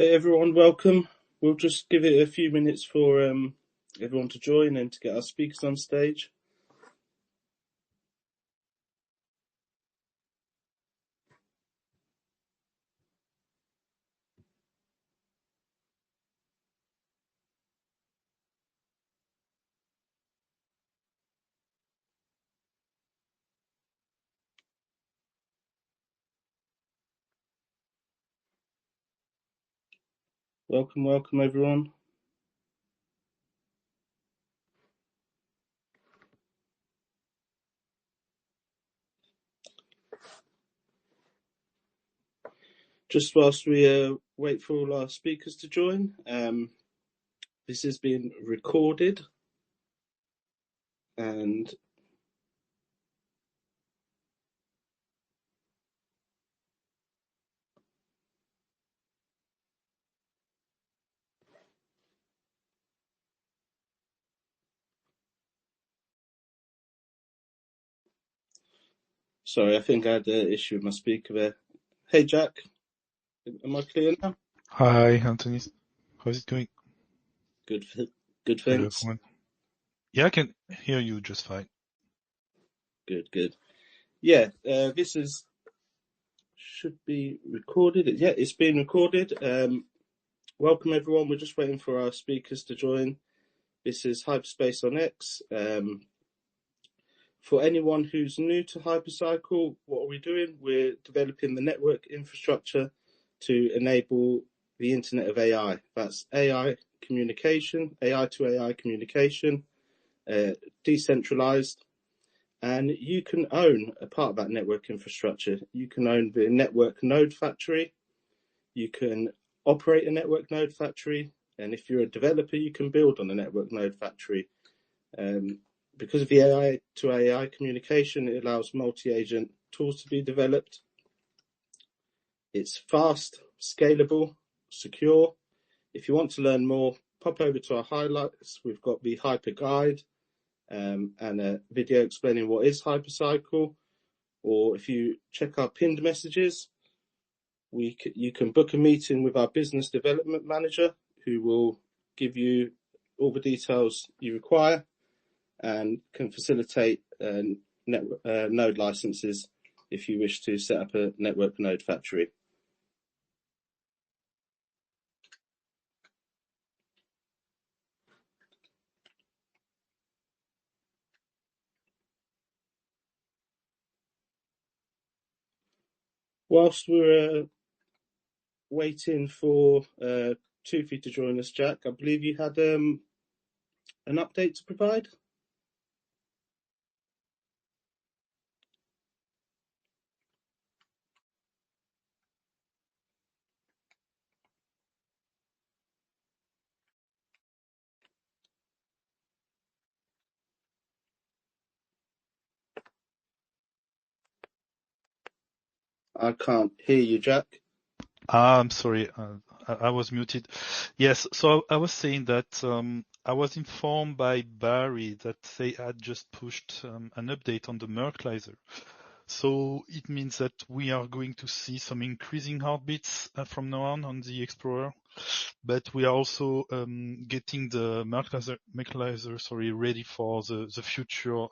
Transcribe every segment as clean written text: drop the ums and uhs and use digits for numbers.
Hey everyone, welcome. We'll just give it a few minutes for everyone to join and to get our speakers on stage. Welcome everyone. Just whilst we wait for all our speakers to join, this is being recorded and sorry, I think I had an issue with my speaker there. Hey Jack, am I clear now? Hi, Anthony. How's it going? Good, Hello, thanks. everyone. Yeah, I can hear you just fine. Good. Yeah, this should be recorded. Yeah, it's being recorded. Welcome everyone. We're just waiting for our speakers to join. This is HyperSpace on X. For anyone who's new to Hypercycle, what are we doing? We're developing the network infrastructure to enable the Internet of AI. That's AI communication, AI to AI communication, decentralized. And you can own a part of that network infrastructure. You can own the network node factory. You can operate a network node factory. And if you're a developer, you can build on a network node factory. Because of the AI to AI communication, it allows multi-agent tools to be developed. It's fast, scalable, secure. If you want to learn more, pop over to our highlights. We've got the Hyper Guide and a video explaining what is Hypercycle. Or if you check our pinned messages, you can book a meeting with our business development manager, who will give you all the details you require and can facilitate node licenses if you wish to set up a network node factory. Whilst we're waiting for Toufi to join us, Jack, I believe you had an update to provide? I can't hear you, Jack. I'm sorry, I was muted. Yes, so I was saying that I was informed by Barry that they had just pushed an update on the Merklizer. So it means that we are going to see some increasing heartbeats from now on the Explorer, but we are also getting the Merklizer ready for the future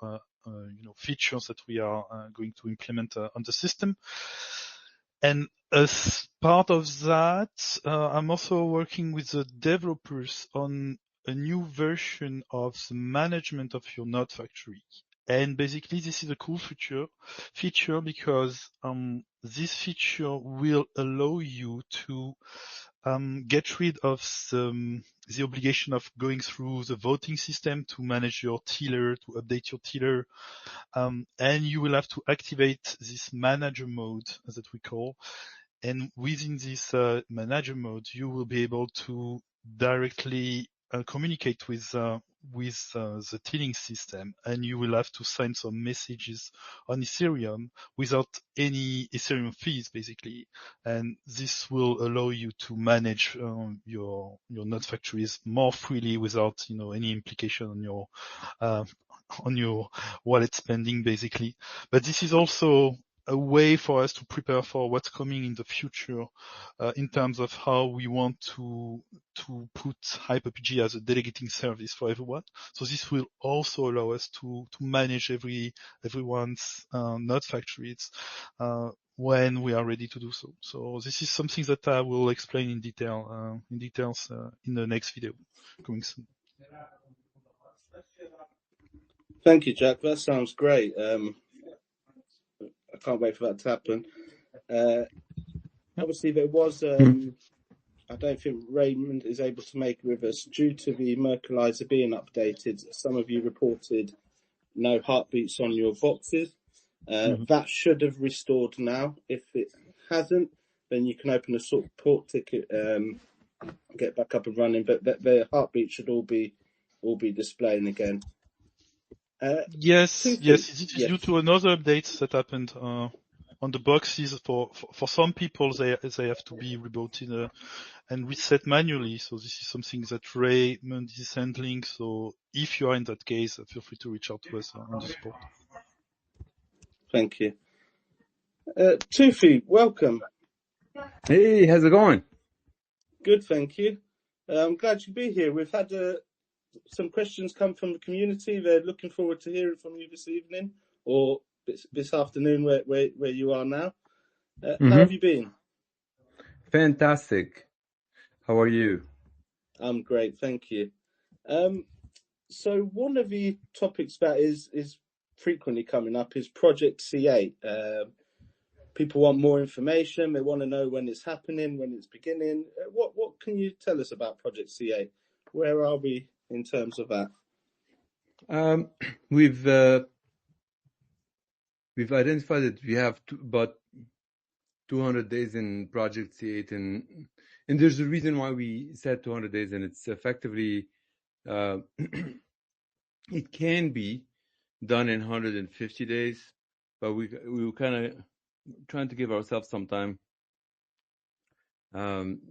features that we are going to implement on the system. And as part of that, I'm also working with the developers on a new version of the management of your node factory. And basically, this is a cool feature because this feature will allow you to get rid of the obligation of going through the voting system to manage your tiller, to update your tiller, and you will have to activate this manager mode, as that we call. And within this manager mode, you will be able to directly communicate with the tilling system, and you will have to send some messages on Ethereum without any Ethereum fees, basically. And this will allow you to manage your node factories more freely without any implication on your wallet spending, basically. But this is also a way for us to prepare for what's coming in the future in terms of how we want to put HyperPG as a delegating service for everyone. So this will also allow us to manage everyone's node factories when we are ready to do so. So this is something that I will explain in details in the next video coming soon. Thank you, Jack. That sounds great. I can't wait for that to happen. Obviously, there was, I don't think Raymond is able to make it with us due to the Merkelizer being updated. Some of you reported no heartbeats on your boxes. That should have restored now. If it hasn't, then you can open a support ticket, get back up and running. But the heartbeat should all be displaying again. Yes, it is due to another update that happened on the boxes. For some people, they have to be rebooted and reset manually. So this is something that Raymond is handling. So if you are in that case, feel free to reach out to us on the support. Thank you. Toufi, welcome. Hey, how's it going? Good, thank you. I'm glad to be here. We've had some questions come from the community. They're looking forward to hearing from you this evening or this afternoon where you are now. How have you been? Fantastic. How are you? I'm great, thank you. So one of the topics that is frequently coming up is Project C8. People want more information. They want to know when it's happening, when it's beginning. What can you tell us about Project C8? Where are we in terms of that? We've identified that we have about 200 days in Project C8, and there's a reason why we said 200 days, and it's effectively it can be done in 150 days, but we were kind of trying to give ourselves some time.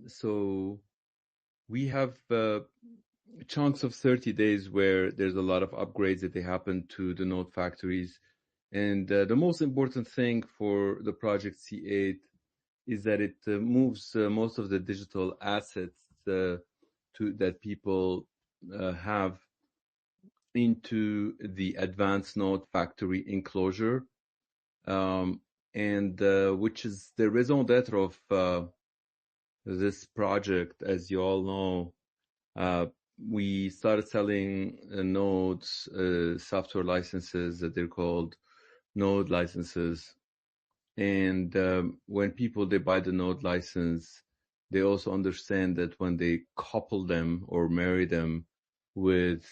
So we have chunks of 30 days where there's a lot of upgrades that they happen to the node factories. And the most important thing for the Project C8 is that it moves most of the digital assets that people have into the advanced node factory enclosure, and which is the raison d'etre of this project. As you all know, we started selling nodes, software licenses that they're called node licenses. And when people, they buy the node license, they also understand that when they couple them or marry them with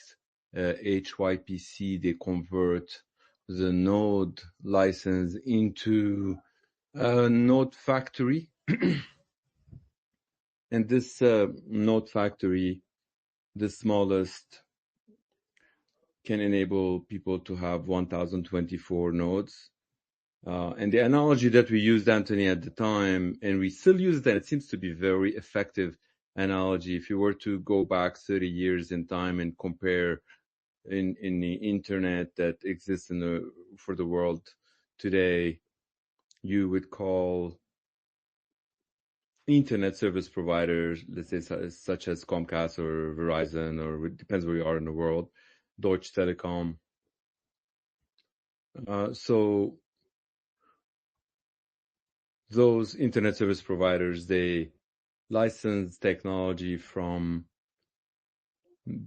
HYPC, they convert the node license into a node factory. And this node factory, the smallest, can enable people to have 1024 nodes. And the analogy that we used, Anthony, at the time, and we still use it, and it seems to be very effective analogy. If you were to go back 30 years in time and compare in the internet that exists for the world today, you would call internet service providers, let's say such as Comcast or Verizon, or it depends where you are in the world, Deutsche Telekom. So those internet service providers, they license technology from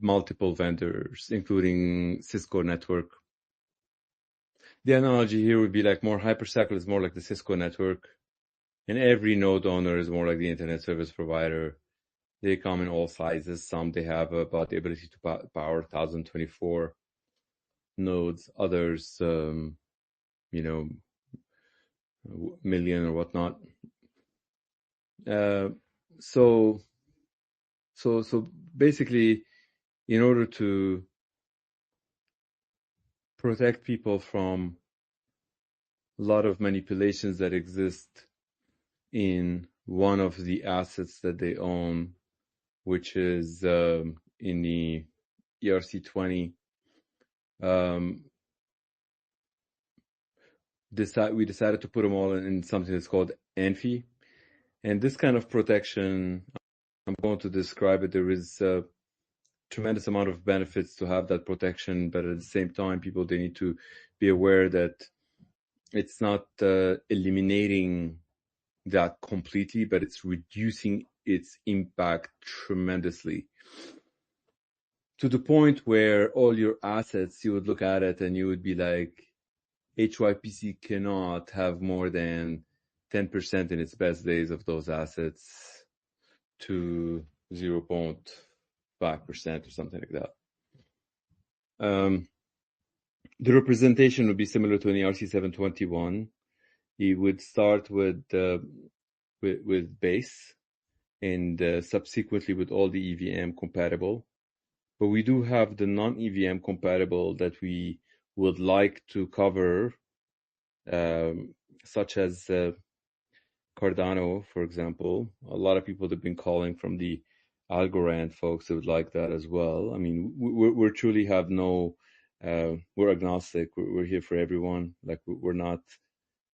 multiple vendors, including Cisco network. The analogy here would be like more hypercycle is more like the Cisco network, and every node owner is more like the internet service provider. They come in all sizes. Some they have about the ability to power 1024 nodes. Others, million or whatnot. So basically, in order to protect people from a lot of manipulations that exist in one of the assets that they own, which is in the ERC20, we decided to put them all in something that's called ANFI. And this kind of protection, I'm going to describe it. There is a tremendous amount of benefits to have that protection, but at the same time, people, they need to be aware that it's not eliminating that completely, but it's reducing its impact tremendously, to the point where all your assets, you would look at it and you would be like, HYPC cannot have more than 10% in its best days of those assets to 0.5% or something like that. The representation would be similar to an ERC 721. You would start with base and subsequently with all the EVM compatible. But we do have the non-EVM compatible that we would like to cover, such as Cardano, for example. A lot of people have been calling from the Algorand folks who would like that as well. I mean, we truly have no, we're agnostic. We're here for everyone. Like, we're not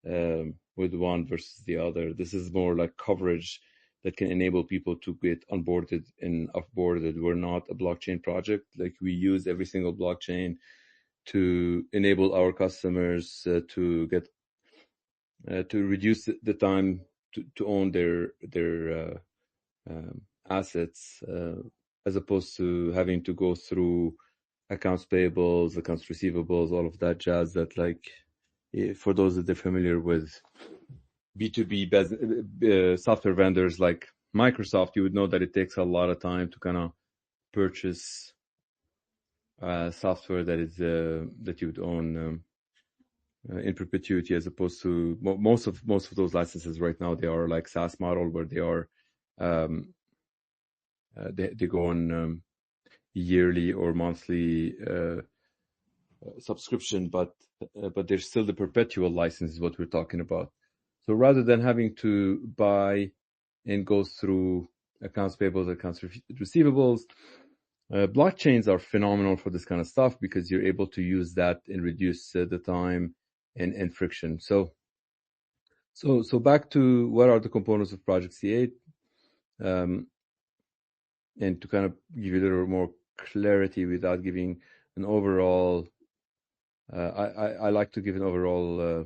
with one versus the other. This is more like coverage that can enable people to get onboarded and offboarded. We're not a blockchain project. Like, we use every single blockchain to enable our customers to get to reduce the time to own their assets, as opposed to having to go through accounts payables, accounts receivables, all of that jazz. That, like, for those that are familiar with B2B software vendors like Microsoft, you would know that it takes a lot of time to kind of purchase software that is that you would own in perpetuity, as opposed to most of those licenses right now. They are like SaaS model, where they are they go on yearly or monthly subscription, but there's still the perpetual license is what we're talking about. So rather than having to buy and go through accounts payables, accounts receivables, blockchains are phenomenal for this kind of stuff, because you're able to use that and reduce the time and friction. So back to what are the components of Project C8, and to kind of give you a little more clarity without giving an overall. I like to give an overall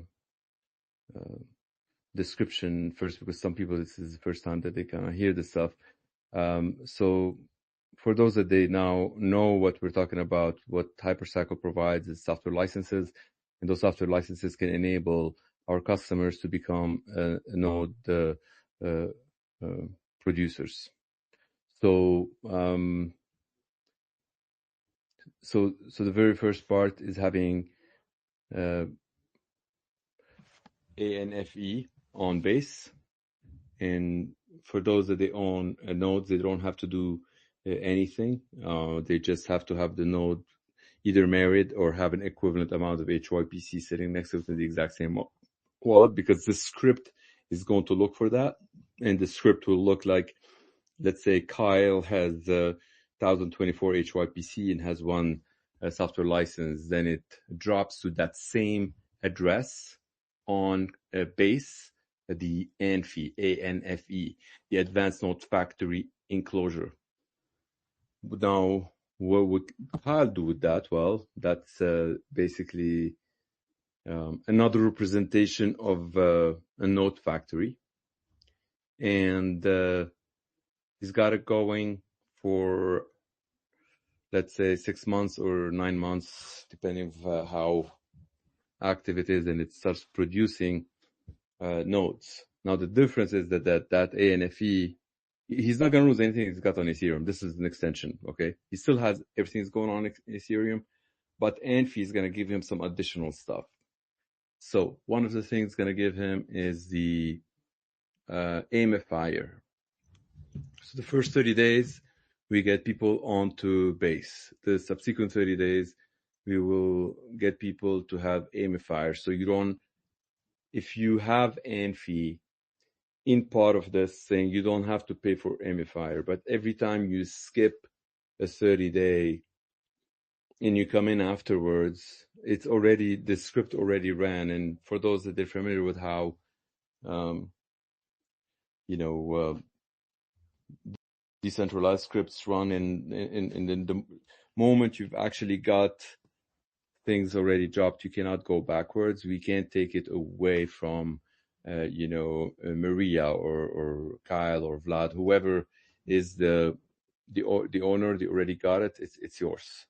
description first, because some people, this is the first time that they kind of hear this stuff. So for those that they now know what we're talking about, what HyperCycle provides is software licenses, and those software licenses can enable our customers to become node producers. So the very first part is having ANFE on base, and for those that they own nodes, they don't have to do anything. They just have to have the node either married or have an equivalent amount of HYPC sitting next to it in the exact same wallet, because the script is going to look for that, and the script will look like, let's say Kyle has 1024 HYPC and has one software license, then it drops to that same address on base, the ANFE, ANFE, the Advanced Node Factory enclosure. Now, what would Kyle do with that? Well, that's basically another representation of a node factory, and he's got it going for, let's say, 6 months or 9 months, depending on how active it is, and it starts producing nodes. Now, the difference is that ANFE, he's not going to lose anything he's got on Ethereum. This is an extension, okay? He still has everything that's going on in Ethereum, but ANFE is going to give him some additional stuff. So one of the things going to give him is the AMifier. So the first 30 days, we get people onto base. The subsequent 30 days, we will get people to have AMifier. So you don't, if you have ANFE in part of this thing, you don't have to pay for AMifier. But every time you skip a 30-day and you come in afterwards, it's already, the script already ran. And for those that are familiar with how, decentralized scripts run, in the moment you've actually got things already dropped, you cannot go backwards. We can't take it away from, Maria or Kyle or Vlad, whoever is the owner, they already got it. It's yours.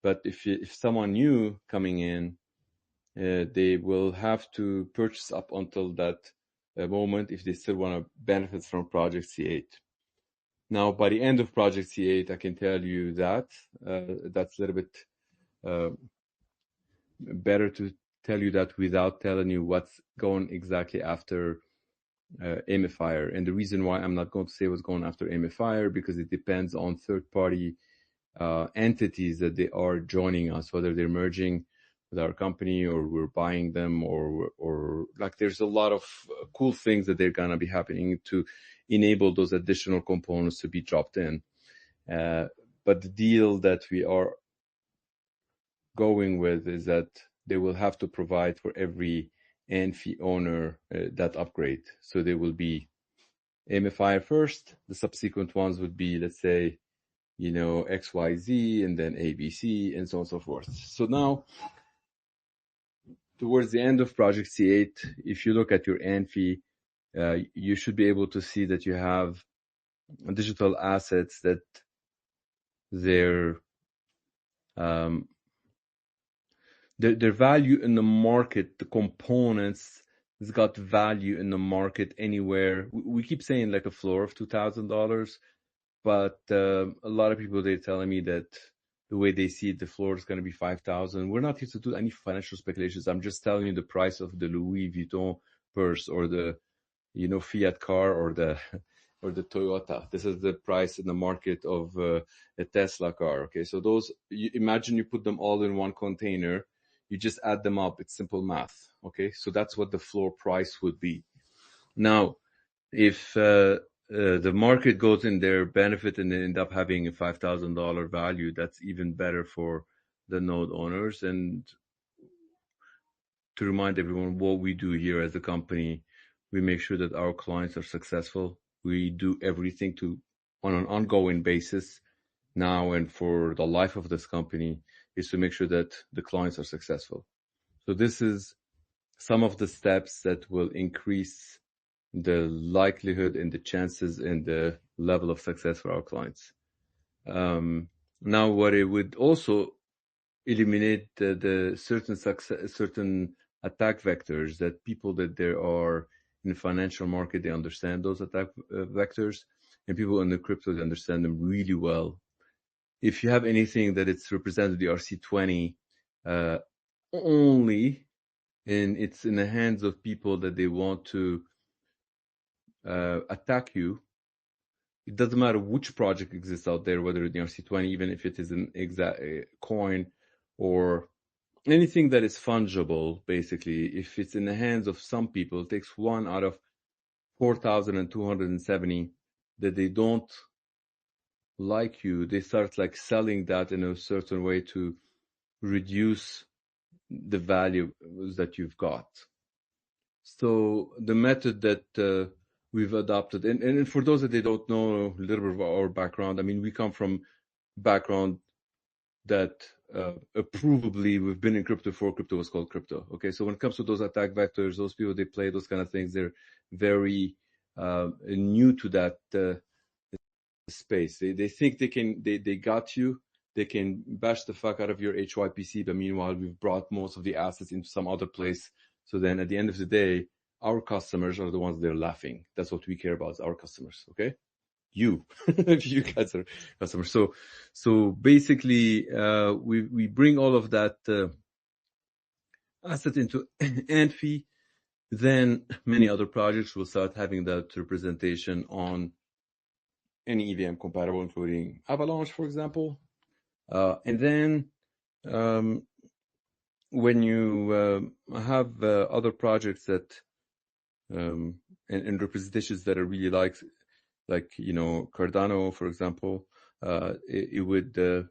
But if someone new coming in, they will have to purchase up until that moment if they still want to benefit from Project C8. Now, by the end of Project C8, I can tell you that that's a little bit better to tell you that without telling you what's going exactly after Amifier. And the reason why I'm not going to say what's going after Amifier, because it depends on third-party entities that they are joining us, whether they're merging with our company or we're buying them, or like there's a lot of cool things that they're going to be happening to enable those additional components to be dropped in. But the deal that we are going with is that they will have to provide for every Amphi owner that upgrade. So they will be Amifier first. The subsequent ones would be, let's say, XYZ, and then ABC, and so on and so forth. So now, towards the end of Project C8, if you look at your Amphi, you should be able to see that you have digital assets that their value in the market, the components, has got value in the market anywhere. We keep saying like a floor of $2,000, but a lot of people, they're telling me that the way they see it, the floor is going to be $5,000. We're not here to do any financial speculations. I'm just telling you the price of the Louis Vuitton purse or the, Fiat car or the Toyota. This is the price in the market of a Tesla car. Okay, so those, imagine you put them all in one container. You just add them up. It's simple math. Okay, so that's what the floor price would be. Now, if the market goes in their benefit and they end up having a $5,000 value, that's even better for the node owners. And to remind everyone what we do here as a company, we make sure that our clients are successful. We do everything on an ongoing basis now and for the life of this company is to make sure that the clients are successful. So this is some of the steps that will increase the likelihood and the chances and the level of success for our clients. Now, what it would also eliminate the certain attack vectors that people that there are in the financial market, they understand those attack vectors, and people in the crypto, they understand them really well. If you have anything that it's represented the RC20 only, and it's in the hands of people that they want to attack you, it doesn't matter which project exists out there, whether it's the RC20, even if it is an exact coin or anything that is fungible, basically, if it's in the hands of some people, it takes 1 out of 4,270 that they don't like you, they start like selling that in a certain way to reduce the value that you've got. So the method that we've adopted, and for those that they don't know a little bit of our background, I mean, we come from background that provably we've been in crypto before crypto was called crypto. Okay, so when it comes to those attack vectors, those people, they play those kind of things, they're very new to that space. They think they got you, they can bash the fuck out of your HYPC, but meanwhile we've brought most of the assets into some other place. So then at the end of the day, our customers are the ones they're laughing. That's what we care about, is our customers. Okay, you guys are customers. So basically we bring all of that asset into Amphi. Then many other projects will start having that representation on any EVM compatible, including Avalanche, for example. And then when you have other projects that and representations that are really like Cardano, for example, it would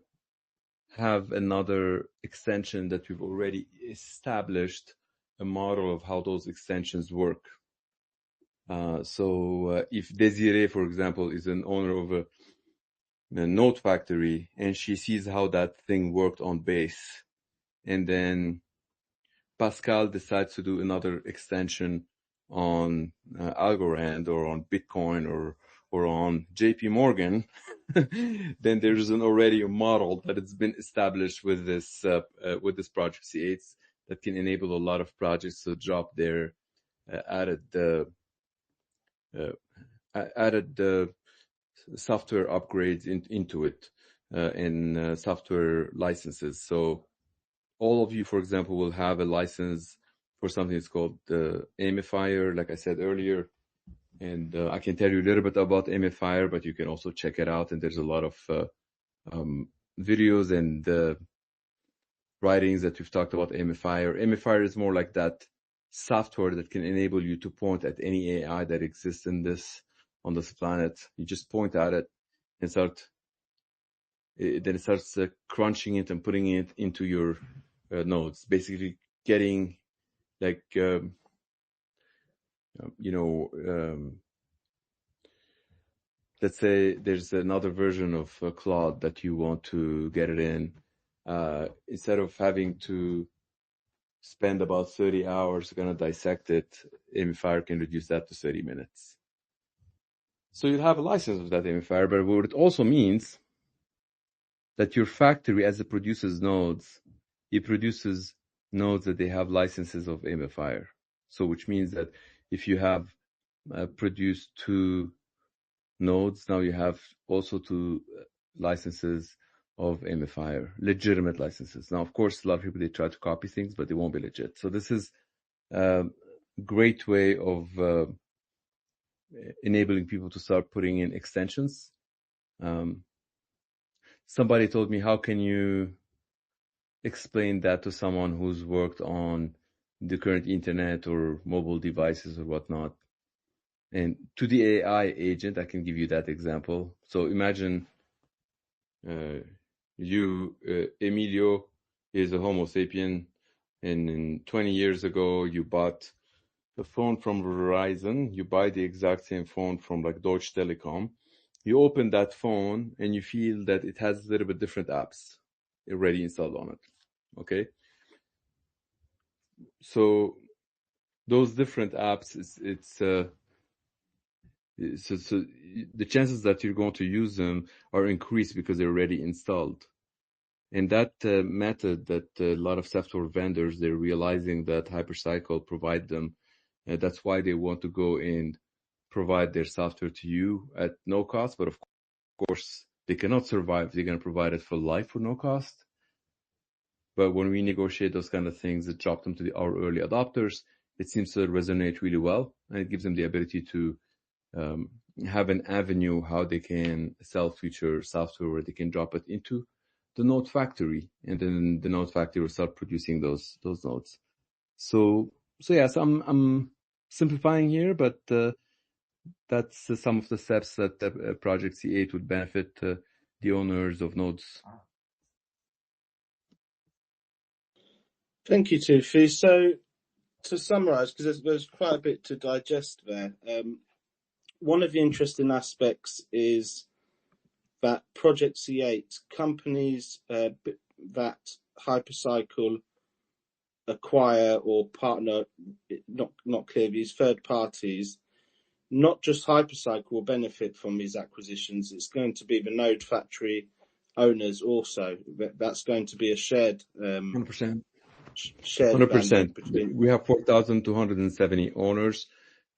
have another extension that we've already established a model of how those extensions work. So if Desiree, for example, is an owner of a node factory and she sees how that thing worked on base, and then Pascal decides to do another extension on Algorand or on Bitcoin or on JP Morgan, then there's already a model that has been established with this project C8 that can enable a lot of projects to drop their added software upgrades into it and software licenses. So all of you, for example, will have a license for something that's called Amifier, like I said earlier. And I can tell you a little bit about Amifier, but you can also check it out. And there's a lot of videos and writings that we've talked about Amifier. Amifier is more like that software that can enable you to point at any AI that exists on this planet. You just point at it and then it starts crunching it and putting it into your nodes, basically getting like let's say there's another version of Claude that you want to get it in. Instead of having to spend about 30 hours going to dissect it, Amifier can reduce that to 30 minutes. So you'll have a license of that Amifier, but what it also means that your factory, as it produces nodes, it produces nodes that they have licenses of Amifier. So which means that if you have produced 2 nodes, now you have also 2 licenses of Amifier, legitimate licenses. Now, of course, a lot of people, they try to copy things, but they won't be legit. So this is a great way of enabling people to start putting in extensions. Somebody told me, how can you explain that to someone who's worked on the current internet or mobile devices or whatnot? And to the AI agent, I can give you that example. So imagine Emilio, is a Homo sapien, and 20 years ago, you bought a phone from Verizon. You buy the exact same phone from like Deutsche Telekom. You open that phone and you feel that it has a little bit different apps already installed on it. Okay. So those different apps, so the chances that you're going to use them are increased because they're already installed. And that method that a lot of software vendors, they're realizing that Hypercycle provide them. That's why they want to go and provide their software to you at no cost. But of course, they cannot survive. They're going to provide it for life for no cost. But when we negotiate those kind of things that drop them to our early adopters, it seems to resonate really well. And it gives them the ability to have an avenue how they can sell future software where they can drop it into the node factory, and then the node factory will start producing those nodes. So yes, I'm simplifying here, but that's some of the steps that Project C8 would benefit the owners of nodes. Thank you, Toufi. So to summarize, because there's quite a bit to digest there, one of the interesting aspects is that Project C8, companies that Hypercycle acquire or partner, not clear, these third parties, not just Hypercycle will benefit from these acquisitions. It's going to be the node factory owners also. That's going to be a shared 100%. Shared 100%. Between... We have 4,270 owners.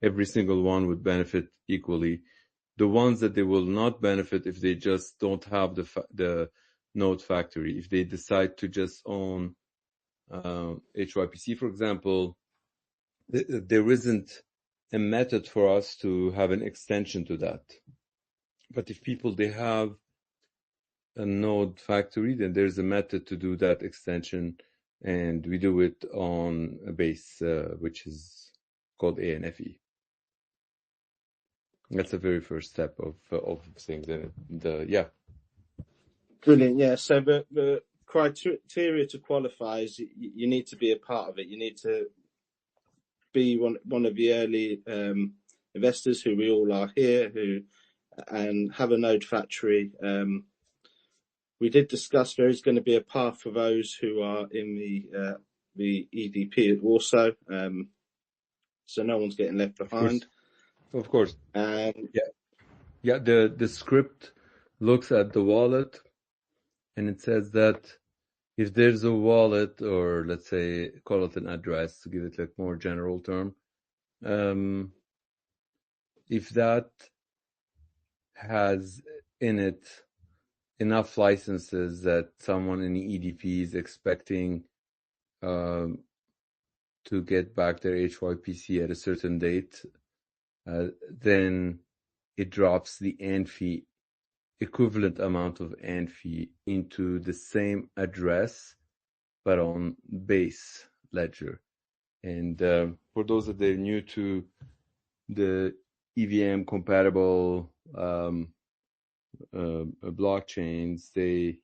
Every single one would benefit equally. The ones that they will not benefit if they just don't have the node factory, if they decide to just own HYPC, for example, there isn't a method for us to have an extension to that. But if people, they have a node factory, then there's a method to do that extension, and we do it on a base which is called ANFE. That's the very first step of things. Yeah. Brilliant. Yeah. So the criteria to qualify is you need to be a part of it. You need to be one of the early investors, who we all are here, and have a node factory. We did discuss there is going to be a path for those who are in the EDP also, so no one's getting left behind. Of course. And yeah, the script looks at the wallet, and it says that if there's a wallet, or let's say call it an address to give it like more general term, if that has in it enough licenses that someone in the EDP is expecting to get back their HYPC at a certain date, then it drops the AND fee, equivalent amount of AND fee, into the same address, but on base ledger. And for those that are new to the EVM compatible blockchains, they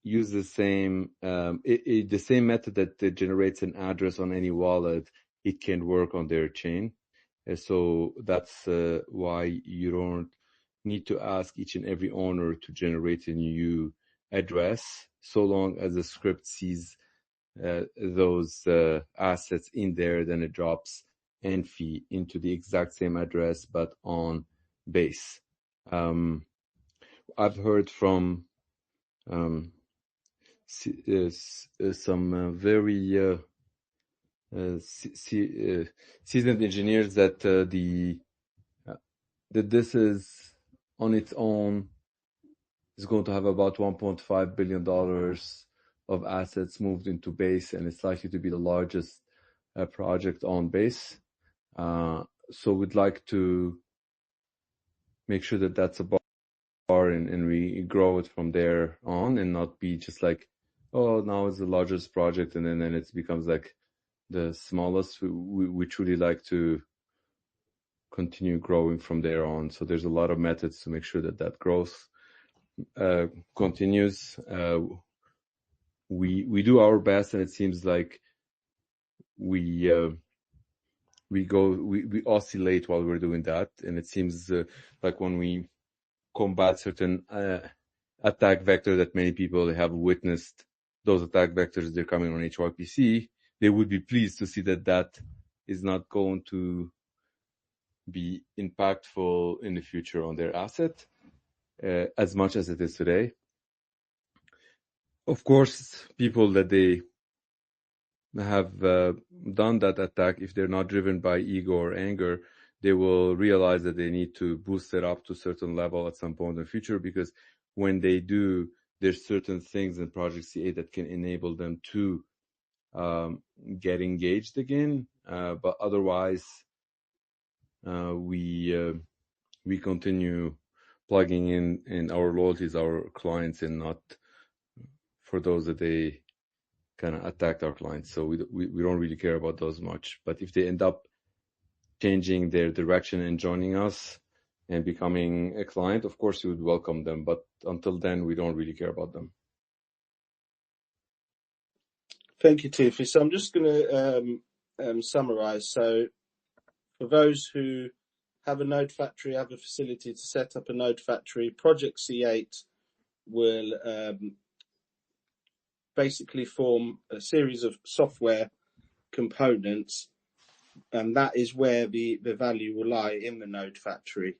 use the same the same method that generates an address on any wallet. It can work on their chain, and so that's why you don't need to ask each and every owner to generate a new address, so long as the script sees those assets in there. Then it drops AND fee into the exact same address, but on base. I've heard from some very seasoned engineers that that this is on its own is going to have about $1.5 billion of assets moved into base, and it's likely to be the largest project on base. So we'd like to make sure that that's a bar, and we grow it from there on, and not be just like, oh, now it's the largest project, and then it becomes like the smallest. We truly like to continue growing from there on. So there's a lot of methods to make sure that growth continues. We do our best, and it seems like we oscillate while we're doing that, and it seems like when we combat certain attack vector that many people have witnessed, those attack vectors, they're coming on HYPC, they would be pleased to see that is not going to be impactful in the future on their asset as much as it is today. Of course, people that they have done that attack, if they're not driven by ego or anger, they will realize that they need to boost it up to a certain level at some point in the future, because when they do, there's certain things in Project CA that can enable them to get engaged again. But otherwise, we continue plugging in our loyalties, our clients, and not for those that they kind of attacked our clients. So we don't really care about those much. But if they end up changing their direction and joining us and becoming a client, of course we would welcome them. But until then, we don't really care about them. Thank you, Toufi. So I'm just going to summarize. So for those who have a node factory, have a facility to set up a node factory, Project C8 will basically form a series of software components, and that is where the value will lie in the node factory,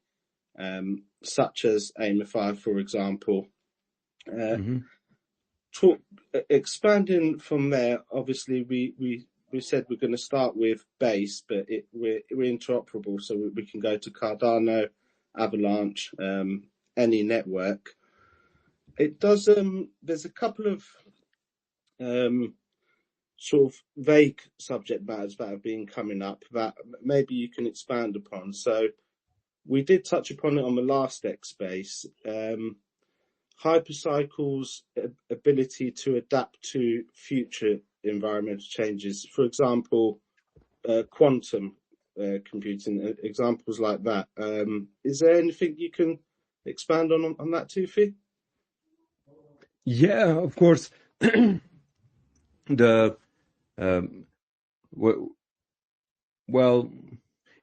such as Aimify, for example. Expanding from there, obviously we said we're going to start with base, but we're interoperable, so we can go to Cardano, Avalanche, any network. It does. There's a couple of sort of vague subject matters that have been coming up that maybe you can expand upon. So we did touch upon it on the last X-Space. Hypercycle's ability to adapt to future environmental changes, for example, quantum computing, examples like that. Is there anything you can expand on that, Toufi? Yeah, of course. The well,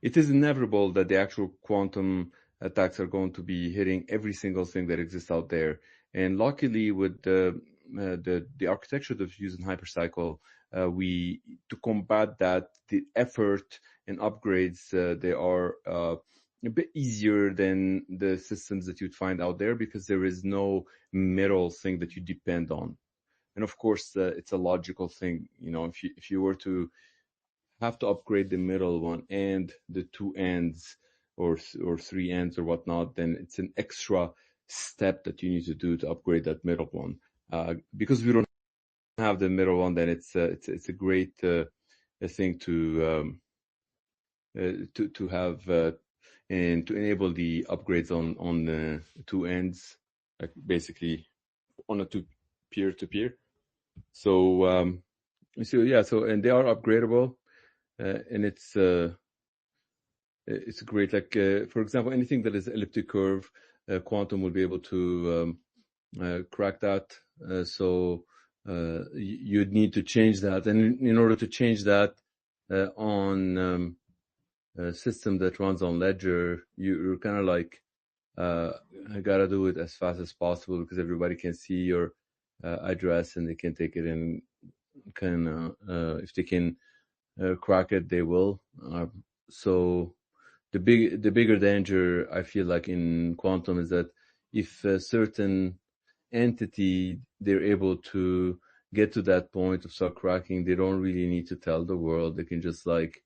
it is inevitable that the actual quantum attacks are going to be hitting every single thing that exists out there. And luckily, with the architecture that's used in Hypercycle, we to combat that, the effort and upgrades they are a bit easier than the systems that you'd find out there, because there is no middle thing that you depend on. And of course, it's a logical thing. You know, if you were to have to upgrade the middle one and the two ends or three ends or whatnot, then it's an extra step that you need to do to upgrade that middle one. Because we don't have the middle one, then it's a great thing to have and to enable the upgrades on the two ends, like basically on a two peer-to-peer. So and they are upgradable. And it's great. Like for example, anything that is elliptic curve, quantum will be able to crack that. So you'd need to change that, and in order to change that on a system that runs on Ledger, you're kind of like I gotta do it as fast as possible, because everybody can see your address and they can take it and if they can crack it, they will. So the bigger danger I feel like in quantum is that if a certain entity they're able to get to that point of start cracking, they don't really need to tell the world. They can just like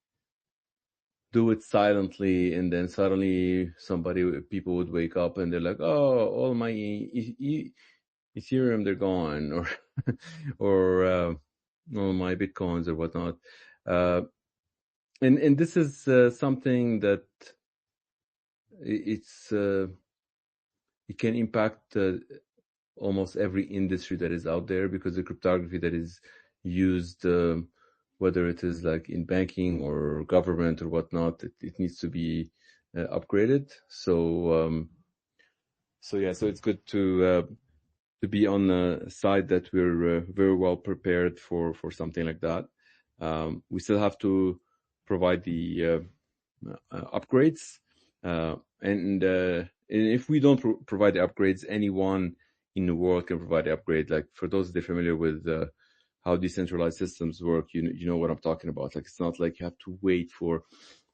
do it silently, and then suddenly people would wake up and they're like, oh, all my Ethereum, they're gone, or all my Bitcoins or whatnot. And this is something that it can impact almost every industry that is out there, because the cryptography that is used, whether it is like in banking or government or whatnot, it needs to be upgraded. So it's good to be on the side that we're very well prepared for something like that. We still have to provide the upgrades, and if we don't provide the upgrades, anyone in the world can provide the upgrade. Like for those that are familiar with how decentralized systems work, you know what I'm talking about. Like it's not like you have to wait for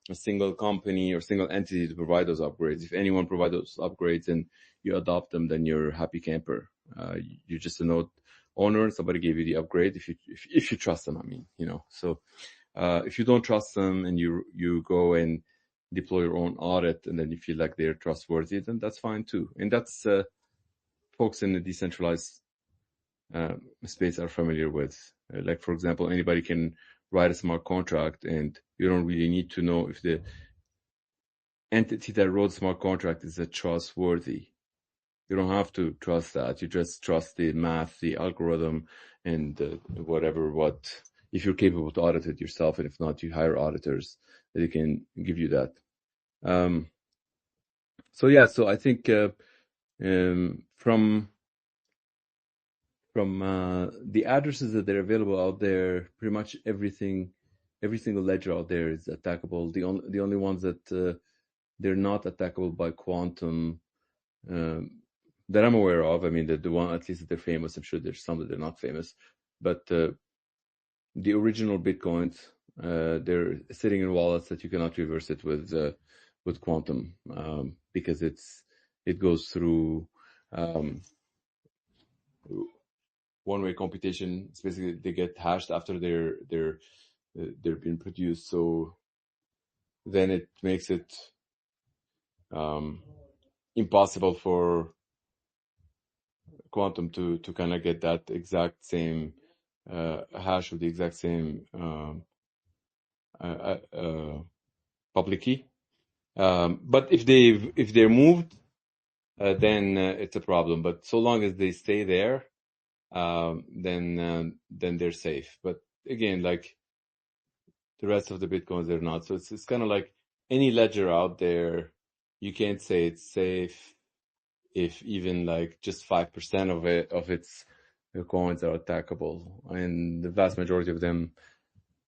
a single company or single entity to provide those upgrades. If anyone provides those upgrades and you adopt them, then you're a happy camper. You're just a node owner. Somebody gave you the upgrade. If you trust them, I mean, you know. So if you don't trust them and you go and deploy your own audit, and then you feel like they're trustworthy, then that's fine too. And that's folks in the decentralized space are familiar with. Like for example, anybody can write a smart contract, and you don't really need to know if the entity that wrote smart contract is trustworthy. You don't have to trust that. You just trust the math, the algorithm, and if you're capable to audit it yourself, and if not, you hire auditors that can give you that. So I think from the addresses that are available out there, pretty much every single ledger out there is attackable. The only ones that they're not attackable by quantum that I'm aware of. I mean, the one at least that they're famous. I'm sure there's some that they're not famous, but the original Bitcoins, they're sitting in wallets that you cannot reverse it with quantum, because it goes through one-way computation. It's basically they get hashed after they're being produced. So then it makes it impossible for quantum to kind of get that exact same hash with the exact same public key. But if they're moved, then it's a problem. But so long as they stay there, then they're safe. But again, like the rest of the Bitcoins, they're not. So it's kind of like any ledger out there, you can't say it's safe if even like just 5% of its coins are attackable, and the vast majority of them,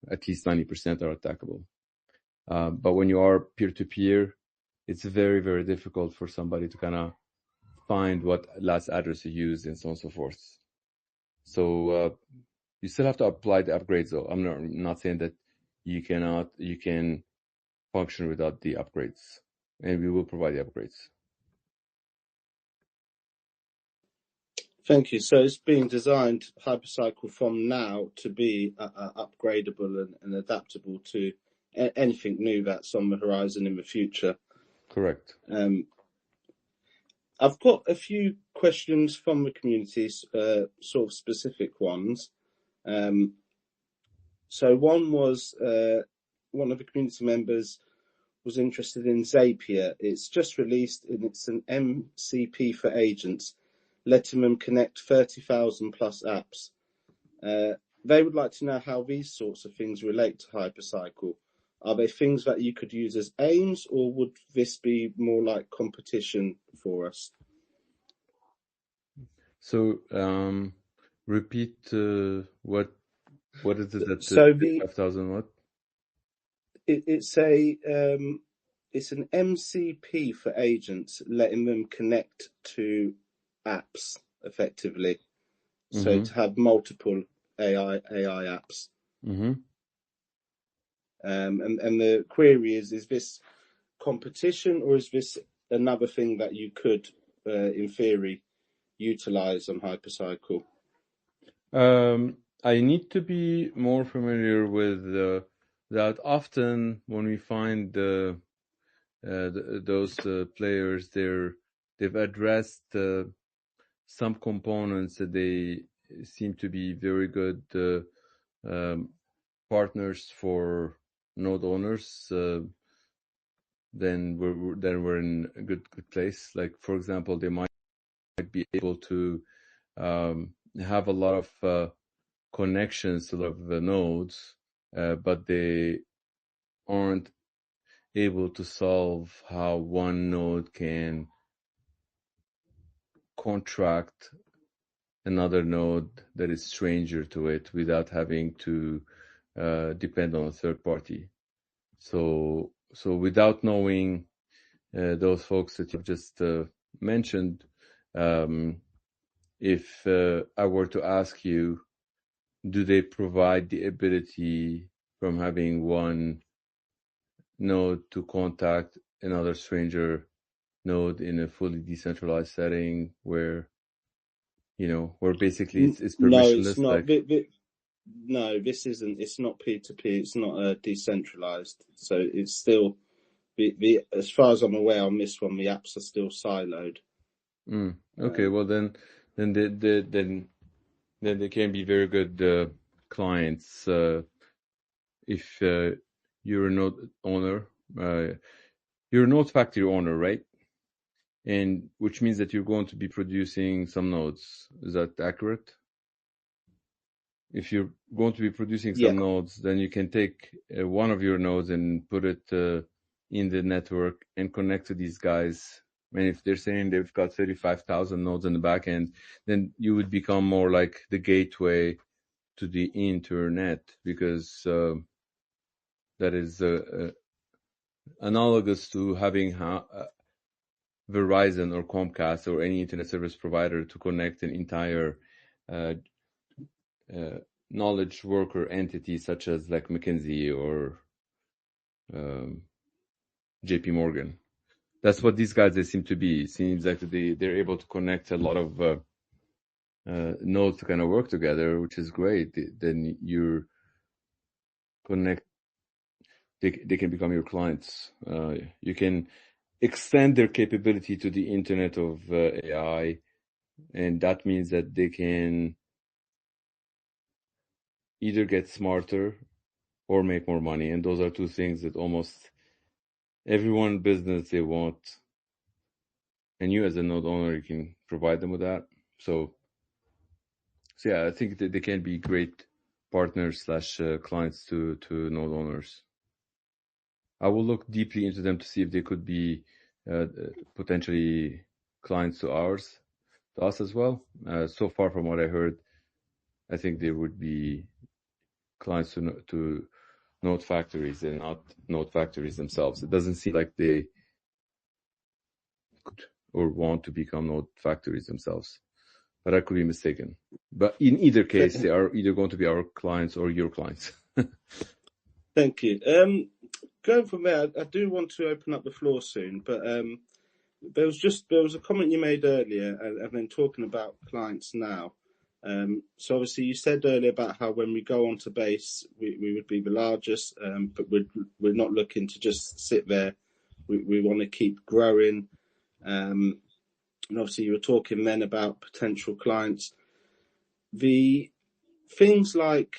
at least 90%, are attackable. But when you are peer-to-peer, it's very, very difficult for somebody to kind of find what last address you used and so on and so forth. So you still have to apply the upgrades, though. I'm not saying that you can function without the upgrades, and we will provide the upgrades. Thank you. So it's being designed, HyperCycle, from now to be upgradable and adaptable to anything new that's on the horizon in the future. Correct. I've got a few questions from the communities, sort of specific ones. So one was one of the community members was interested in Zapier. It's just released and it's an MCP for agents, letting them connect 30,000 plus apps. They would like to know how these sorts of things relate to HyperCycle. Are they things that you could use as aims, or would this be more like competition for us? So repeat what is it that so 5,000 what? It's an MCP for agents, letting them connect to apps effectively. So to have multiple AI apps. Mm-hmm. And the query is this competition, or is this another thing that you could, in theory, utilize on HyperCycle? I need to be more familiar with that. Often when we find those players, they've addressed some components that they seem to be very good partners for node owners. Then we're in a good place. Like, for example, they might be able to have a lot of connections to a lot of the nodes, but they aren't able to solve how one node can contract another node that is stranger to it without having to depend on a third party. So without knowing those folks that you've just mentioned, if I were to ask you, do they provide the ability from having one node to contact another stranger node in a fully decentralized setting where basically it's permissionless? No, it's not. No, this isn't. It's not peer-to-peer. It's not decentralized. So it's still, as far as I'm aware on this one, the apps are still siloed. Okay, well then they can be very good clients if you're a node owner. You're a node factory owner, right? And which means that you're going to be producing some nodes. Is that accurate? If you're going to be producing some nodes, then you can take one of your nodes and put it in the network and connect to these guys. And if they're saying they've got 35,000 nodes in the back end, then you would become more like the gateway to the internet, because that is analogous to having Verizon or Comcast or any internet service provider to connect an entire knowledge worker entity such as like McKinsey or JP Morgan. That's what these guys, they seem to be. It seems like they're able to connect a lot of nodes to kind of work together, which is great. Then you're connect. They can become your clients. You can extend their capability to the internet of AI, and that means that they can either get smarter or make more money. And those are two things that almost everyone in business, they want. And you as a node owner, you can provide them with that. So yeah, I think that they can be great partners / clients to node owners. I will look deeply into them to see if they could be potentially clients to us as well. So far from what I heard, I think there would be clients to node factories and not node factories themselves. It doesn't seem like they could or want to become node factories themselves, but I could be mistaken. But in either case, they are either going to be our clients or your clients. Thank you. Going from there, I do want to open up the floor soon, but there was a comment you made earlier, and then talking about clients now. So obviously you said earlier about how when we go onto base, we would be the largest, but we're not looking to just sit there. We want to keep growing. And obviously you were talking then about potential clients. The things like,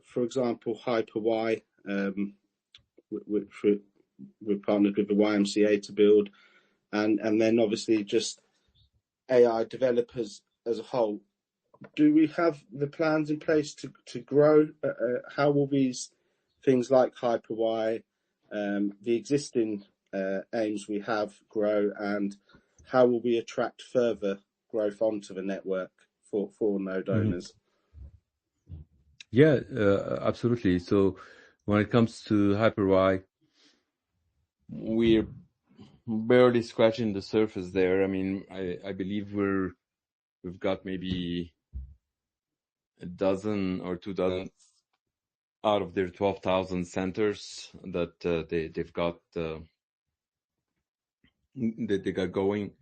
for example, HyperY, which we're partnered with the YMCA to build, and then obviously just AI developers as a whole. Do we have the plans in place to grow? How will these things like HyperY, the existing aims we have, grow, and how will we attract further growth onto the network for node owners? Yeah, absolutely. So when it comes to HyperY, we're barely scratching the surface there. I mean, I believe we've got maybe a dozen or 2 dozen out of their 12,000 centers that they've got that they got going,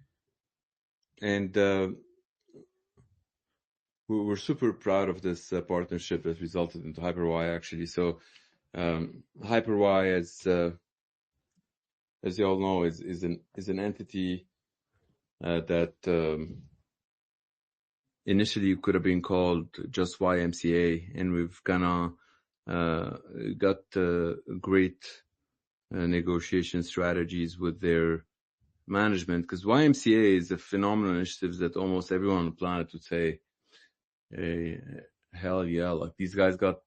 and we're super proud of this partnership that resulted into HyperY actually. So HyperY, as you all know, is an entity that initially could have been called just YMCA, and we've kind of got great negotiation strategies with their management, because YMCA is a phenomenal initiative that almost everyone on the planet would say, hey, hell yeah, like these guys got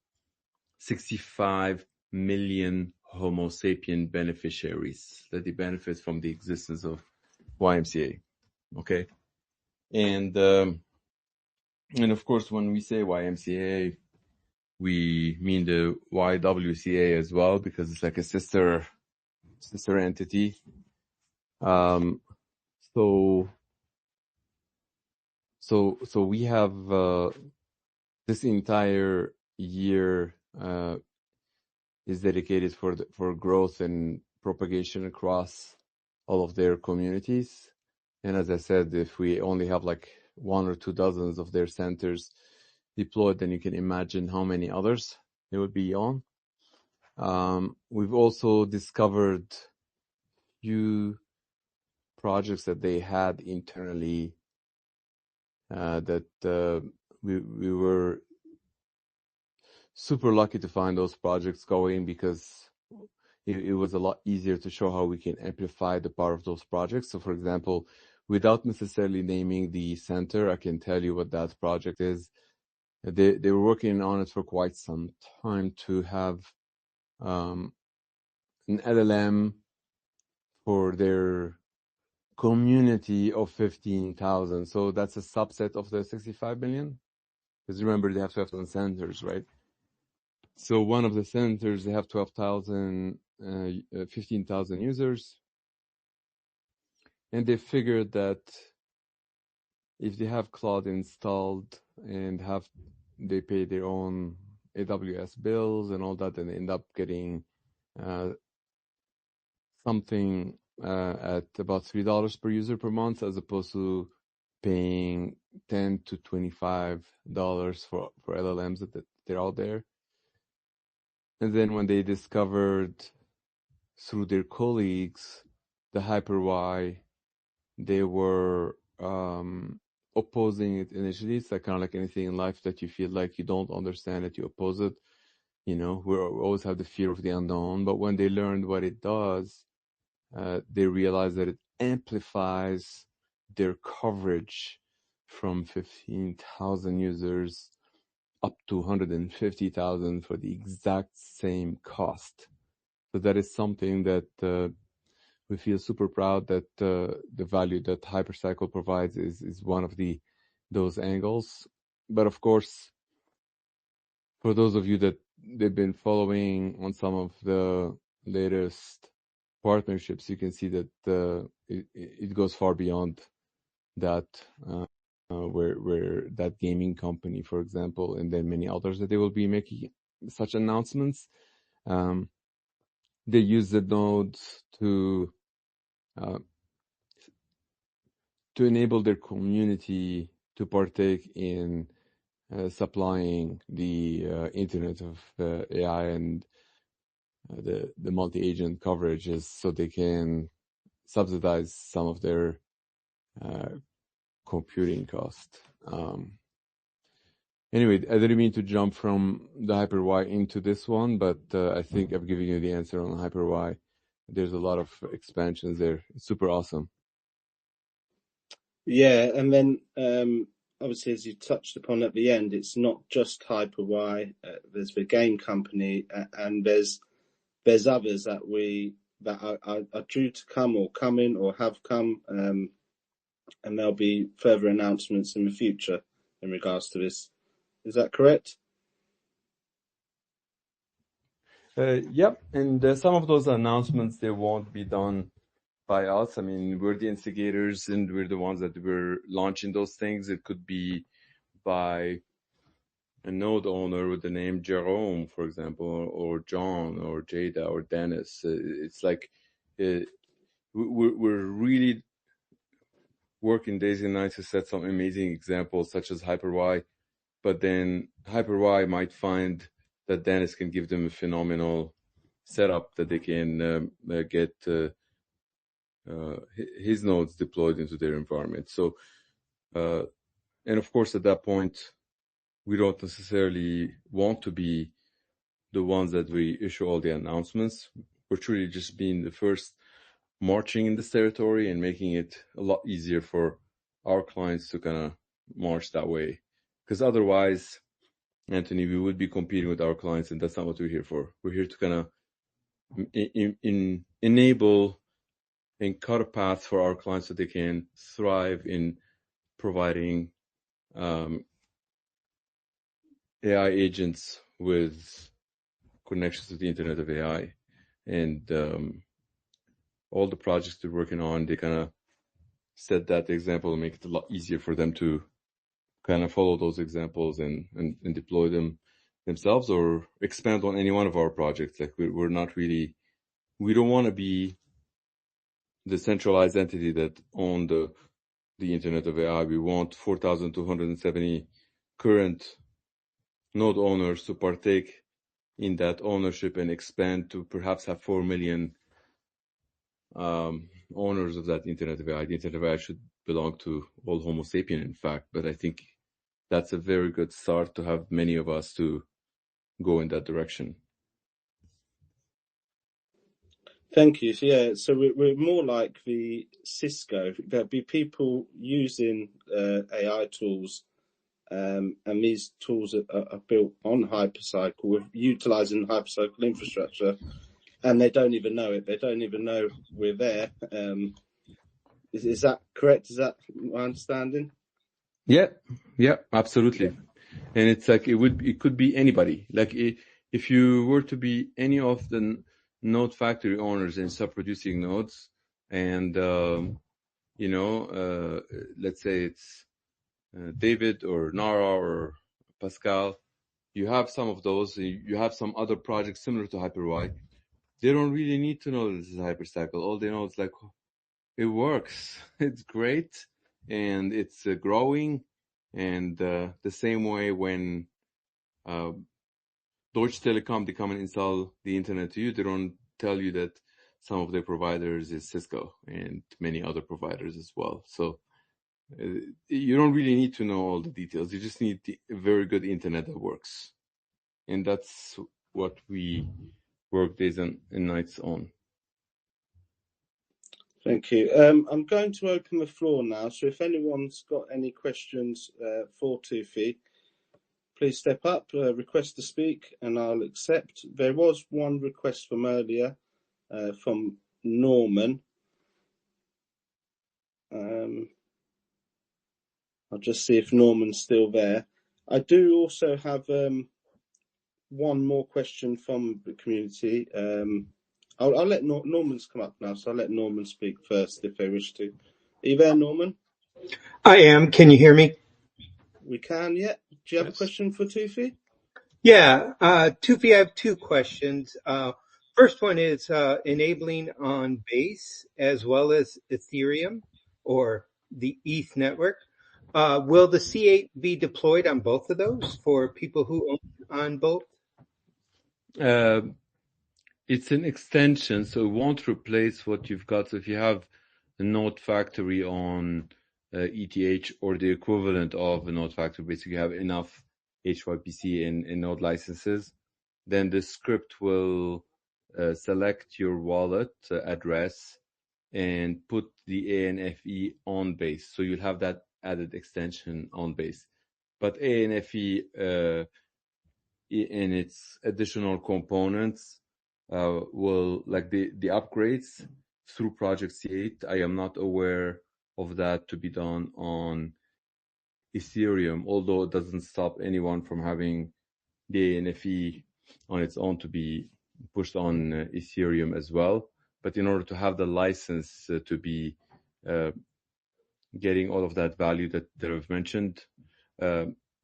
65 million Homo sapien beneficiaries that they benefit from the existence of YMCA. Okay. And of course, when we say YMCA, we mean the YWCA as well, because it's like a sister entity. So we have this entire year is dedicated for growth and propagation across all of their communities. And as I said, if we only have like 1 or 2 dozens of their centers deployed, then you can imagine how many others they would be on. We've also discovered few projects that they had internally that we were super lucky to find those projects going, because it was a lot easier to show how we can amplify the power of those projects. So for example, without necessarily naming the center, I can tell you what that project is. They were working on it for quite some time to have an LLM for their community of 15,000. So that's a subset of the 65 million. Because remember, they have 12,000 centers, right? So one of the centers, they have 15,000 users. And they figured that if they have Claude installed and they pay their own AWS bills and all that, and they end up getting something at about $3 per user per month, as opposed to paying $10 to $25 for LLMs that they're out there. And then when they discovered through their colleagues the HyperY, they were opposing it initially. It's like kind of like anything in life that you feel like you don't understand it, you oppose it. You know, we always have the fear of the unknown. But when they learned what it does, they realized that it amplifies their coverage from 15,000 users up to 150,000 for the exact same cost. So that is something that we feel super proud that the value that Hypercycle provides is one of those angles. But of course, for those of you that they've been following on some of the latest partnerships, you can see that it goes far beyond that, where that gaming company, for example, and then many others that they will be making such announcements. They use the nodes to enable their community to partake in supplying the Internet of AI and the multi-agent coverages, so they can subsidize some of their computing cost. Anyway, I didn't mean to jump from the HyperY into this one, but I think I've given you the answer on HyperY. There's a lot of expansions there. It's super awesome. Yeah, and then obviously, as you touched upon at the end, it's not just HyperY. There's the game company, and there's others that are due to come or coming or have come, and there'll be further announcements in the future in regards to this. Is that correct? Yep, and some of those announcements, they won't be done by us. I mean, we're the instigators and we're the ones that were launching those things. It could be by a node owner with the name Jerome, for example, or John, or Jada, or Dennis. It's like we're really working days and nights to set some amazing examples, such as HyperY. But then HyperY might find that Dennis can give them a phenomenal setup that they can get his nodes deployed into their environment. So, and of course, at that point, we don't necessarily want to be the ones that we issue all the announcements. We're truly just being the first marching in this territory and making it a lot easier for our clients to kind of march that way. Because otherwise, Anthony, we would be competing with our clients, and that's not what we're here for. We're here to kind of enable and cut a path for our clients so they can thrive in providing AI agents with connections to the Internet of AI. And all the projects they're working on, they kind of set that example and make it a lot easier for them to kind of follow those examples and deploy them themselves or expand on any one of our projects. Like we're not really, we don't want to be the centralized entity that own the Internet of AI. We want 4,270 current node owners to partake in that ownership and expand to perhaps have 4 million owners of that Internet of AI. The Internet of AI should belong to all Homo sapien, in fact, but I think that's a very good start to have many of us to go in that direction. Thank you. Yeah, so we're more like the Cisco. There'll be people using AI tools, and these tools are built on Hypercycle with utilizing Hypercycle infrastructure, and they don't even know it. They don't even know we're there. Is that correct? Is that my understanding? Yeah, absolutely. And it's like it could be anybody. Like if you were to be any of the node factory owners and start producing nodes, and let's say it's David or Nara or Pascal, you have some of those. You have some other projects similar to HyperY. They don't really need to know this is HyperCycle. All they know is like it works. It's great, and it's growing. And the same way when Deutsche Telekom, they come and install the internet to you, they don't tell you that some of their providers is Cisco and many other providers as well. So you don't really need to know all the details. You just need a very good internet that works. And that's what we work days and nights on. Thank you. I'm going to open the floor now. So if anyone's got any questions for Toufi, please step up, request to speak, and I'll accept. There was one request from earlier from Norman. I'll just see if Norman's still there. I do also have one more question from the community. I'll let Norman's come up now, so I'll let Norman speak first if they wish to. Are you there, Norman? I am. Can you hear me? We can, yeah. Do you have a question for Toufi? Yeah, Toufi, I have two questions. First one is enabling on Base as well as Ethereum or the ETH network. Will the C8 be deployed on both of those for people who own on both? It's an extension, so it won't replace what you've got. So if you have a Node Factory on ETH or the equivalent of a Node Factory, basically you have enough HYPC and Node licenses, then the script will select your wallet address and put the ANFE on Base. So you'll have that added extension on Base. But ANFE in its additional components will, like the upgrades through Project C8, I am not aware of that to be done on Ethereum, although it doesn't stop anyone from having the ANFE on its own to be pushed on Ethereum as well. But in order to have the license to be getting all of that value that I've mentioned,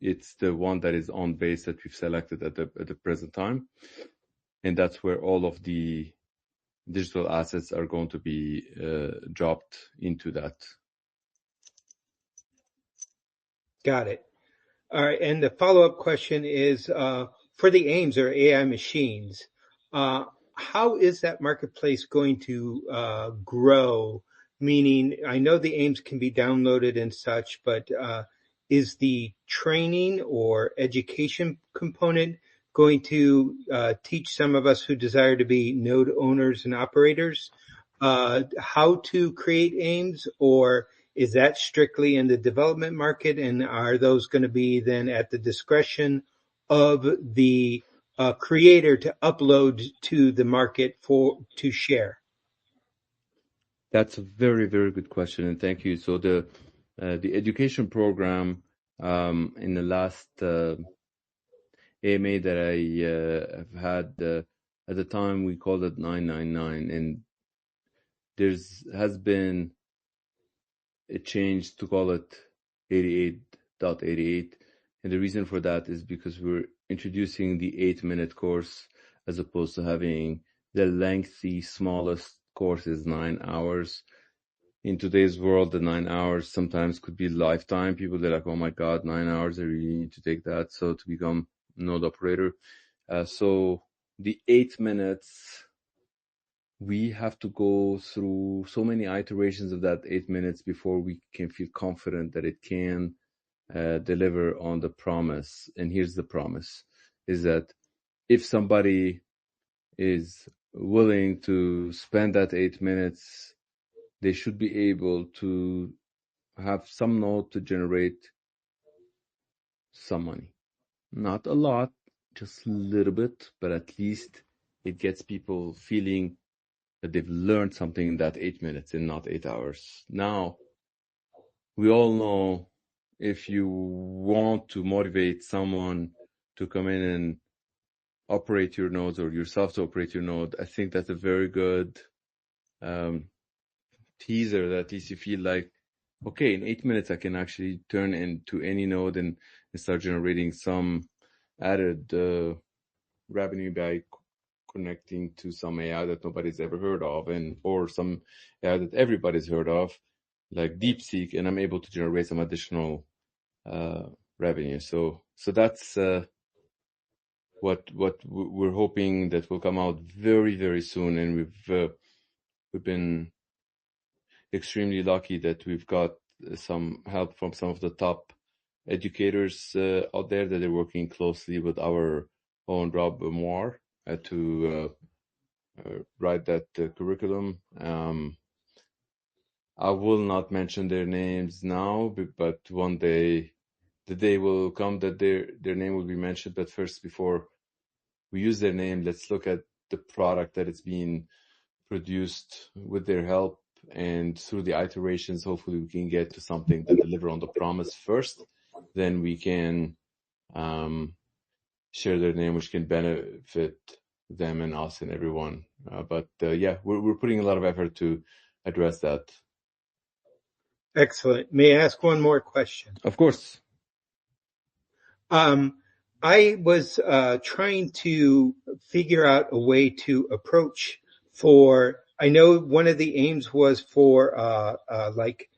it's the one that is on Base that we've selected at the present time. And that's where all of the digital assets are going to be dropped into that. Got it. All right. And the follow-up question is for the AIMS or AI machines, how is that marketplace going to grow? Meaning, I know the AIMS can be downloaded and such, but is the training or education component going to teach some of us who desire to be node owners and operators how to create AIMS, or is that strictly in the development market, and are those going to be then at the discretion of the creator to upload to the market to share? That's a very, very good question, and thank you. So the education program in the last AMA that I have had, at the time we called it 999, and has been a change to call it 88.88, and the reason for that is because we're introducing the 8-minute course as opposed to having the lengthy, smallest course is 9 hours. In today's world, the 9 hours sometimes could be lifetime. People, they're like, oh my God, 9 hours, I really need to take that. So to become node operator. So the 8 minutes, we have to go through so many iterations of that 8 minutes before we can feel confident that it can deliver on the promise. And here's the promise, is that if somebody is willing to spend that 8 minutes, they should be able to have some node to generate some money. Not a lot, just a little bit, but at least it gets people feeling that they've learned something in that 8 minutes and not 8 hours. Now, we all know if you want to motivate someone to come in and operate your nodes or yourself to operate your node, I think that's a very good teaser that at least you feel like, okay, in 8 minutes I can actually turn into any node and start generating some added revenue by connecting to some AI that nobody's ever heard of, or some AI that everybody's heard of, like DeepSeek, and I'm able to generate some additional revenue. So that's what we're hoping that will come out very, very soon, and we've been extremely lucky that we've got some help from some of the top educators out there that are working closely with our own Rob Moore to write that curriculum. I will not mention their names now, but one day, the day will come that their name will be mentioned. But first, before we use their name, let's look at the product that it's being produced with their help, and through the iterations, hopefully we can get to something that deliver on the promise first. Then we can share their name, which can benefit them and us and everyone. But yeah, we're putting a lot of effort to address that. Excellent. May I ask one more question? Of course. I was trying to figure out a way to approach for. I know one of the aims was for like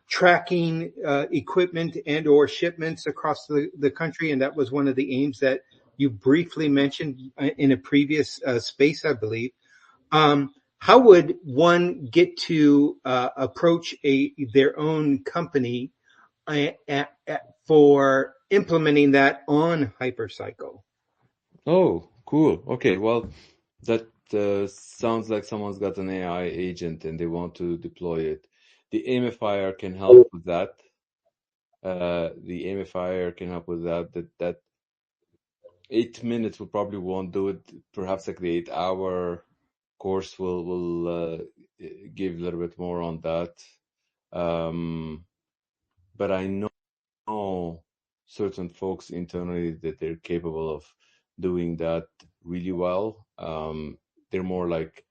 tracking equipment and or shipments across the country, and that was one of the aims that you briefly mentioned in a previous space, I believe. How would one get to approach their own company for implementing that on HyperCycle? Oh, cool. Okay, well, that sounds like someone's got an AI agent and they want to deploy it. The Aimifier can help with that. The Aimifier can help with that. That 8 minutes will probably won't do it. Perhaps like the 8-hour course will give a little bit more on that. But I know certain folks internally that they're capable of doing that really well. They're more like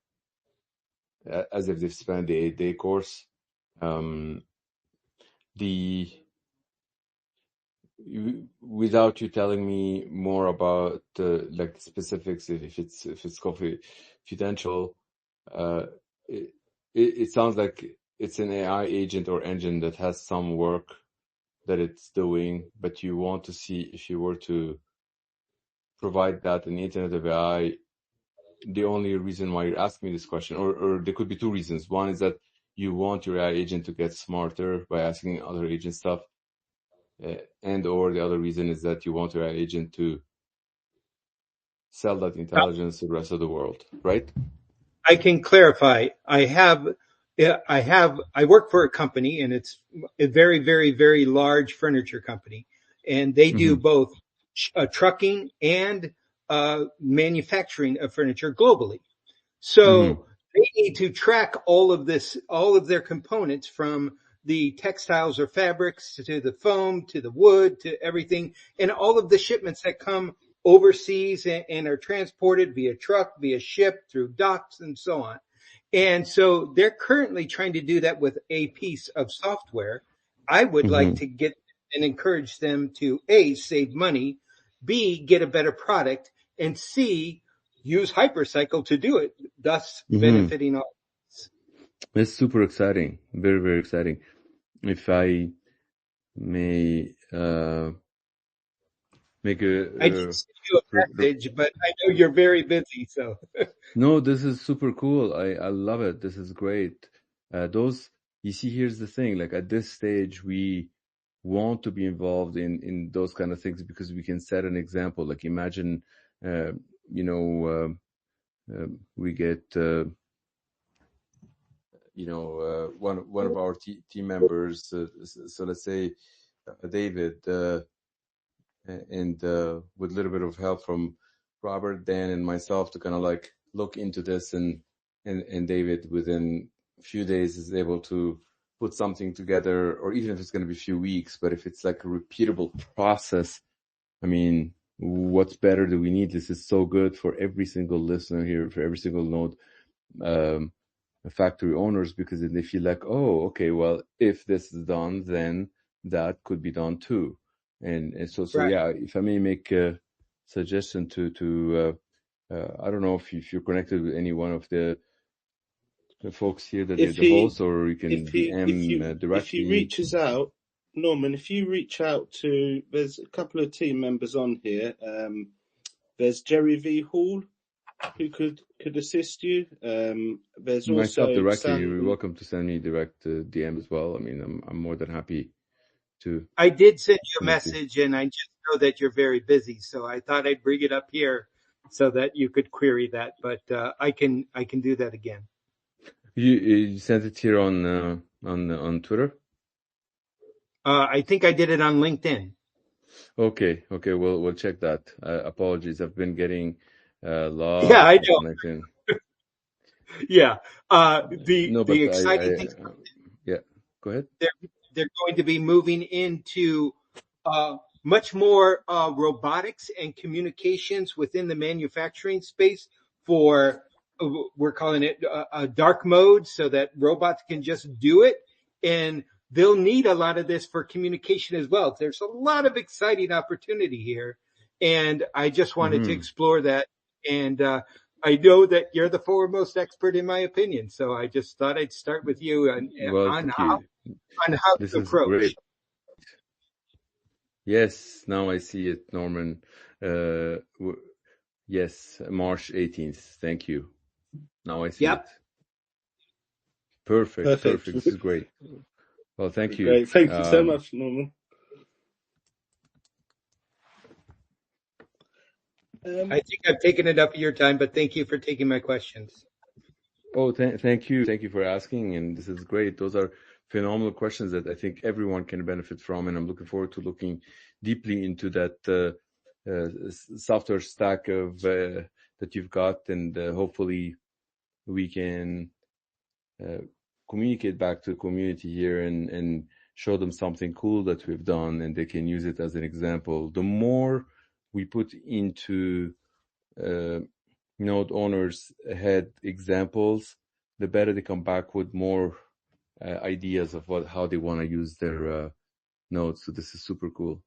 as if they've spent the 8-day course. Without you telling me more about like the specifics, if it's confidential, it sounds like it's an AI agent or engine that has some work that it's doing, but you want to see if you were to provide that in the Internet of AI. The only reason why you're asking me this question, or there could be two reasons. One is that you want your AI agent to get smarter by asking other agent stuff, and or the other reason is that you want your AI agent to sell that intelligence to the rest of the world, right? I can clarify. I work for a company, and it's a very, very, very large furniture company, and they do both trucking and manufacturing of furniture globally. So they need to track all of their components, from the textiles or fabrics to the foam to the wood to everything, and all of the shipments that come overseas and are transported via truck, via ship, through docks, and so on. And so they're currently trying to do that with a piece of software. I would like to get and encourage them to A, save money, B, get a better product, and C, use HyperCycle to do it, thus benefiting all. It's super exciting. Very, very exciting. If I may make I did send you a message, but I know you're very busy, so. No, this is super cool. I love it. This is great. You see, here's the thing, like at this stage, we want to be involved in those kind of things because we can set an example. Like imagine, we get, one of our team members, so let's say David, and with a little bit of help from Robert, Dan, and myself to kind of like look into this, and David within a few days is able to put something together, or even if it's going to be a few weeks, but if it's like a repeatable process, I mean, what's better do we need? This is so good for every single listener here, for every single node, factory owners, because then they feel like, oh, okay, well, if this is done, then that could be done too. And so Right. Yeah, if I may make a suggestion to I don't know if you're connected with any one of the folks here that are the hosts, or you can DM directly. If he reaches out, Norman, if you reach out to, there's a couple of team members on here. There's Jerry V. Hall, who could assist you. There's myself also directly. Sam. You're welcome to send me direct DM as well. I mean, I'm more than happy to. I did send you a message, and I just know that you're very busy, so I thought I'd bring it up here so that you could query that. But I can do that again. You sent it here on Twitter? I think I did it on LinkedIn. Okay, we'll check that. Apologies, I've been getting lots Yeah, I of know. connection. Yeah, the exciting thing. Yeah, go ahead. They're going to be moving into much more robotics and communications within the manufacturing space for, we're calling it a dark mode, so that robots can just do it. And they'll need a lot of this for communication as well. There's a lot of exciting opportunity here. And I just wanted to explore that. And I know that you're the foremost expert in my opinion. So I just thought I'd start with you on how This to is approach. great. Yes, now I see it, Norman. Yes, March 18th. Thank you. Now I see it. Perfect. This is great. Well, thank you. Great. Thank you so much, Norman. I think I've taken enough of your time, but thank you for taking my questions. Oh, thank you. Thank you for asking. And this is great. Those are phenomenal questions that I think everyone can benefit from. And I'm looking forward to looking deeply into that software stack of that you've got. And hopefully we can communicate back to the community here and show them something cool that we've done, and they can use it as an example. The more we put into node owners' head examples, the better they come back with more ideas of how they want to use their nodes. So this is super cool.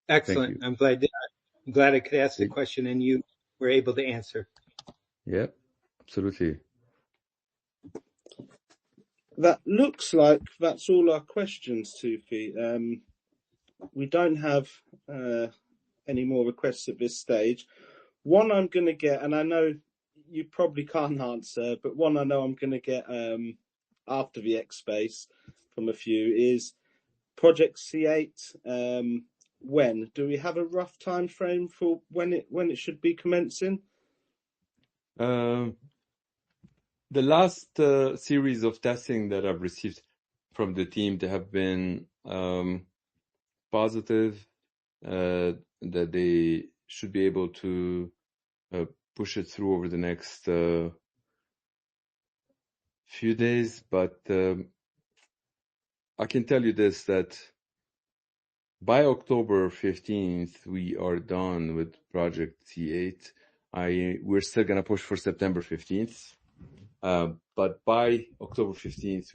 Excellent. I'm glad I could ask the question and you were able to answer. Yeah, absolutely. That looks like that's all our questions, Toufi. We don't have any more requests at this stage. One I'm going to get, and I know you probably can't answer, but one I know I'm going to get after the HyperSpace from a few is Project C8. When do we have a rough time frame for when it should be commencing? The last series of testing that I've received from the team, they have been positive that they should be able to push it through over the next few days. But I can tell you this, that by October 15th, we are done with Project C8. We're still going to push for September 15th. But by October 15th,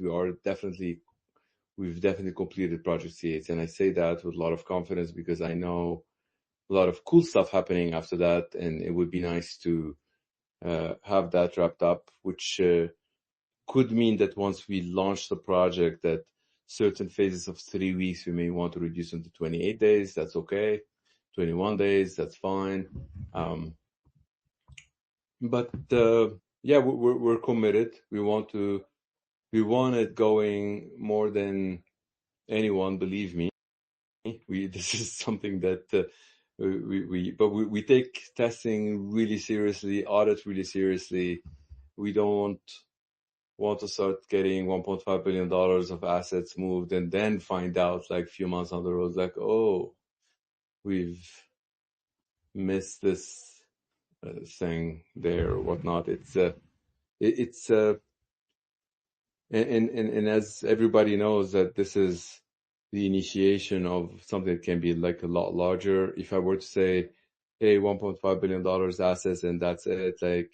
we've definitely completed Project C8. And I say that with a lot of confidence because I know a lot of cool stuff happening after that. And it would be nice to have that wrapped up, which could mean that once we launch the project, that certain phases of 3 weeks, we may want to reduce them to 28 days. That's okay. 21 days, that's fine. But yeah, we're committed. We want it going more than anyone, believe me. This is something that we take testing really seriously, audit really seriously. We don't want to start getting $1.5 billion of assets moved and then find out like a few months on the road, like, oh, we've missed this thing there or whatnot. And as everybody knows, that this is the initiation of something that can be like a lot larger. If I were to say, hey, $1.5 billion assets and that's it, like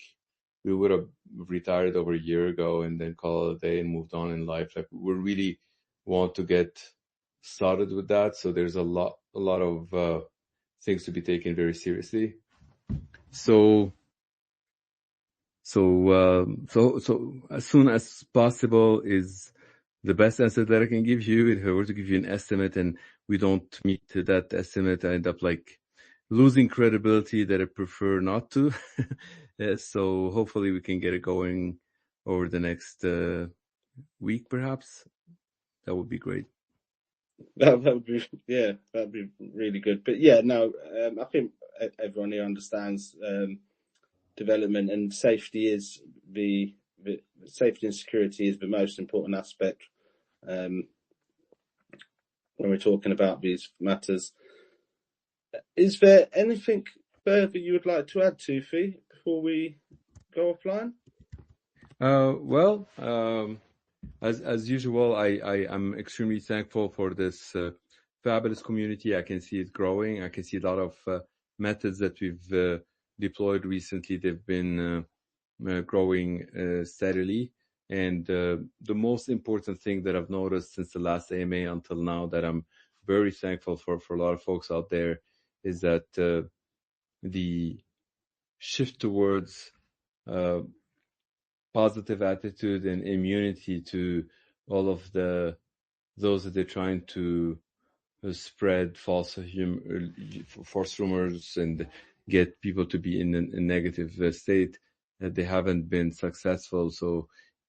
we would have retired over a year ago and then called it a day and moved on in life. Like we really want to get started with that. So there's a lot of things to be taken very seriously. So as soon as possible is the best answer that I can give you. If I were to give you an estimate and we don't meet that estimate, I end up like losing credibility that I prefer not to. So hopefully we can get it going over the next week, perhaps. That would be great. That would be, yeah, that'd be really good. But yeah, no, I think everyone here understands development and safety is the safety and security is the most important aspect when we're talking about these matters. Is there anything further you would like to add, Toufi, before we go offline? Well, as usual, I'm extremely thankful for this fabulous community. I can see it growing. I can see a lot of methods that we've deployed recently. They've been growing steadily. And the most important thing that I've noticed since the last AMA until now that I'm very thankful for a lot of folks out there is that the shift towards positive attitude and immunity to all of those that they're trying to spread false rumors and get people to be in a negative state, that they haven't been successful. So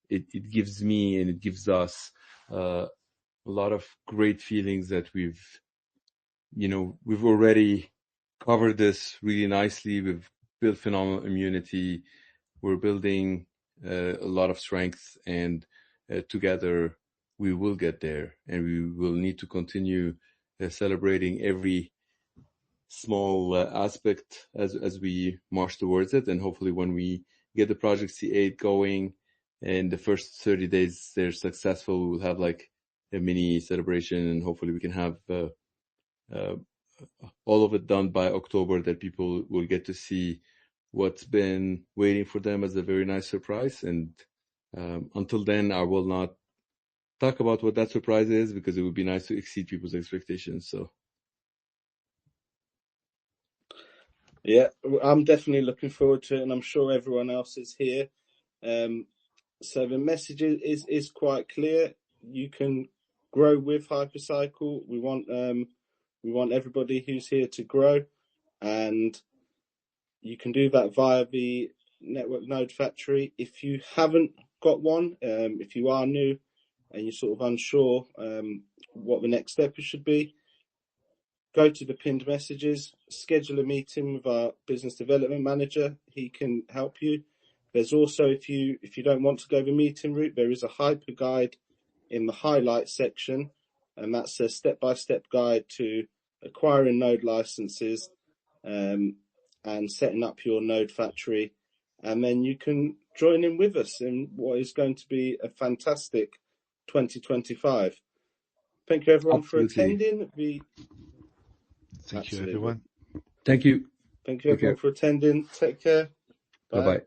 it gives me and it gives us a lot of great feelings that we've already covered this really nicely. We've built phenomenal immunity. We're building a lot of strength, and together we will get there, and we will need to continue celebrating every small aspect as we march towards it. And hopefully when we get the Project C8 going and the first 30 days they're successful, we'll have like a mini celebration, and hopefully we can have all of it done by October, that people will get to see what's been waiting for them as a very nice surprise. And until then, I will not talk about what that surprise is, because it would be nice to exceed people's expectations. So yeah, I'm definitely looking forward to it, and I'm sure everyone else is here. So the message is quite clear. You can grow with Hypercycle. We want everybody who's here to grow, and you can do that via the Network Node Factory. If you haven't got one, if you are new and you're sort of unsure what the next step should be, go to the pinned messages, schedule a meeting with our business development manager. He can help you. There's also, if you don't want to go the meeting route, there is a hyper guide in the highlights section, and that's a step-by-step guide to acquiring node licenses and setting up your node factory. And then you can join in with us in what is going to be a fantastic 2025. Thank you, everyone, for attending. Thank you, everyone. Thank you. Thank you, everyone, for attending. Take care. Bye. Bye-bye.